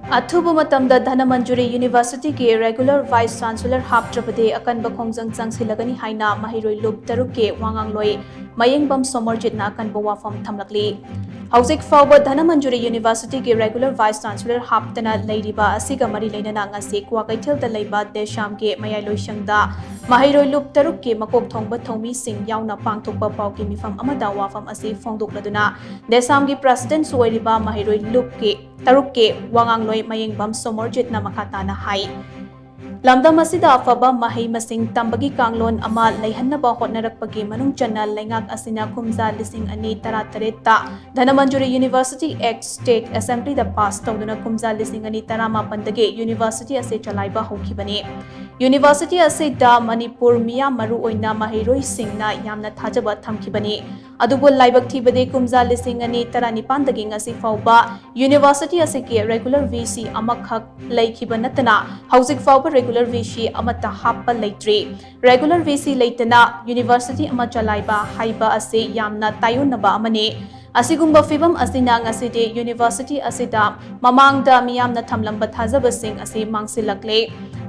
अथुब मतमदा धनमंजुरी university के regular vice chancellor हापट्रबदे अकनब खोंजंग चंगसिलगनी हाइना महिरोई loop तरुक के वांगांगलोई मयंगबम सोमरजितना अकनब वाफम थमलकली हौजिक फाउब धनमंजुरी university के रेगुलर वाइस चांसलर हापतना लेरिबा असिगा मरी लेना ngasi क्वाकैथेलदा लेबा देशाम के मयालोइशंगदा महिरोई लुप तरुक के मकोक थोंगबा थौमी सिंह यावना पांगथोकबा पाउकी मिफम अमदा वाफम असी फोंदोकलदुना देशाम की प्रेसिडेंट सोइरिबा महिरोई लुप के तरुक के वांगांगलोई मयंगबम सोमरजितना मखाताना हाई लमदम असिदा अफबा महै मसिंग तंबगी कांगलोन अमा लैहन्नबा होटनरकपगी मनुंग चन्ना लैंगाक असिना खुमजा लिसिंग अनि तरा तरेता धनमंजुरी यूनिवर्सिटी एक्ट स्टेट असेंबली दा पास तौदुना खुमजा लिसिंग अनि तरा मापनदगे यूनिवर्सिटी असे चलाइबा होखिबने यूनिवर्सिटी असे दा मणिपुर मिया मरु ओइना महिरोई सिंगना यामना थाजबा थमखिबने अदुबो लाइबक थिबदे खुमजा लिसिंग अनि तरा निपानदगे ngasi फाउबा यूनिवर्सिटी असे के रेगुलर वीसी अमखक लैखिबा नतना हौजिक फाउबा रेगुलर वीसी अमता हापा लेट्री रेगुलर वीसी लेटना यूनिवर्सिटी अमा चलाइबा हाइबा असे यामना तायुनबा अमने असिगुम्बा फिबम असिना ngaside यूनिवर्सिटी असिदा ममांगदा मियामना थमलंबा थाजबसिंग असे मांगसिलकले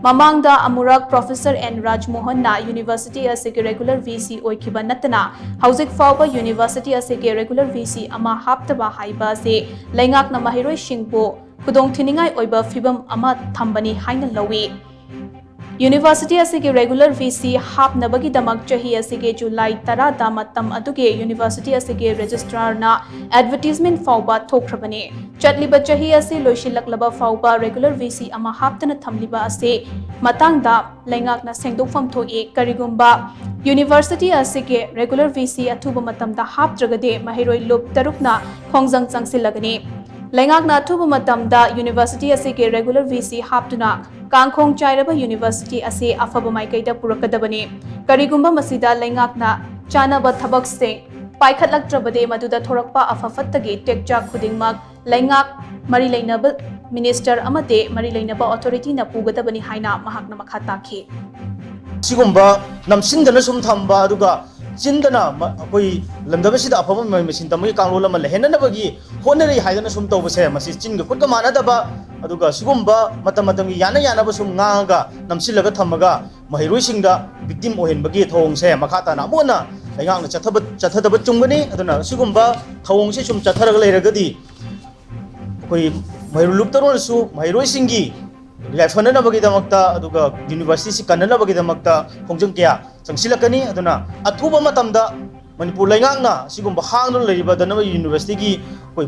ममांगदा अमुरक प्रोफेसर एन राजमोहन ना यूनिवर्सिटी असे के रेगुलर वीसी ओइखिबा नतना हौजिक फाउबा यूनिवर्सिटी असे के रेगुलर वीसी अमा हापतबा हाइबा से लैंगाकना महिरोई सिंगबो खुदोंग थिनिंगाई ओइबा फिबम अमा थंबनी हाइना लवी यूनिवर्सिटी असे के रेगुलर वीसी हापनबगी दमक चही असे के जुलाई 10 दा मतम अदुगे यूनिवर्सिटी असे के रजिस्ट्रार ना एडवर्टाइजमेंट फाउबा थोखरबने चटलिबा चही असे लोइशिलकलबा फाउबा रेगुलर वीसी अमा हापतना थमलिबा असे मतंगदा लैंगाकना सेंगदोफम थोए करिगुम्बा यूनिवर्सिटी असे के रेगुलर वीसी अथुबा मतमदा हापद्रगदे महिरोई लुप तरुकना खोंगजंग चंगसिलगने लैंगाकना अथुबा मतमदा यूनिवर्सिटी असे के रेगुलर वीसी हापतुना कांखोंग चाइरबा यूनिवर्सिटी असे अफबा माइकैदा पुरकदबने करिगुम्बा मसिदा लैंगाकना चानबा थबक से पाइखतलक्त्रबदे मदुदा थोरकपा अफफत्तगे टेक्चा खुदिंगमक लैंगाक मरी लैनब मिनिस्टर अमते मरी लैनब अथॉरिटी ना पुगदबनी हाइना महाकना मखा ताखि सिगुम्बा नमसिंदना सुम थंबा अदुगा चिंदना कोई लमदबसिदा अफबा मसिन तमगी कांगलोल अमा लेहेननबगी होनरे हाइदना सुम तौबसे मसि चिनग खुदगा मानदबा अदुगा सिगुम्बा मतमतमगी याना यानाबा सुम ngaga namsilaga thamaga mahiroi victim ohenbagi thongse makhatana amona laingangna chathadaba chungani aduna sigumba thongse sum chatharaga leiragadi koi mahirulup taron su mahiroi singi yafananabagi damakta aduga university si kananabagi damakta khongjang kya changsilakani aduna athuba matamda manipur laingangna sigumba hangno leiriba danaba university gi koi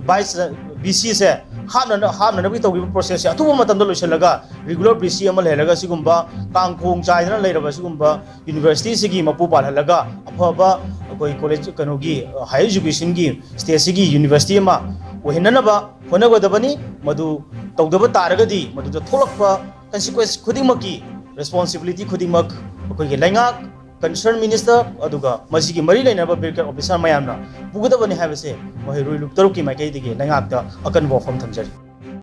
BC se हाबना भी तौगी process अथुब मतमदा लोइसलगा regular BC अमा लेरगा सिगुम्बा कांखोंग चाइदना लेरबा सिगुम्बा university सिगी मपु पालहलगा अफबा कोई college कनोगी higher education की state सिगी university अमा ओहिननबा होनगदबनी मदु तौदब तारगदी मदु थोलकपा consequence खुदिमकी responsibility खुदिमक कोई लैंगा concern minister अदुगा मसिगी मरी लेनबा bureaucrat officer मयामना पुगदबनी हाबसे महिरोई loop तरुकी माइकैदिगे लैंगाकता अकन वफम थमजरी।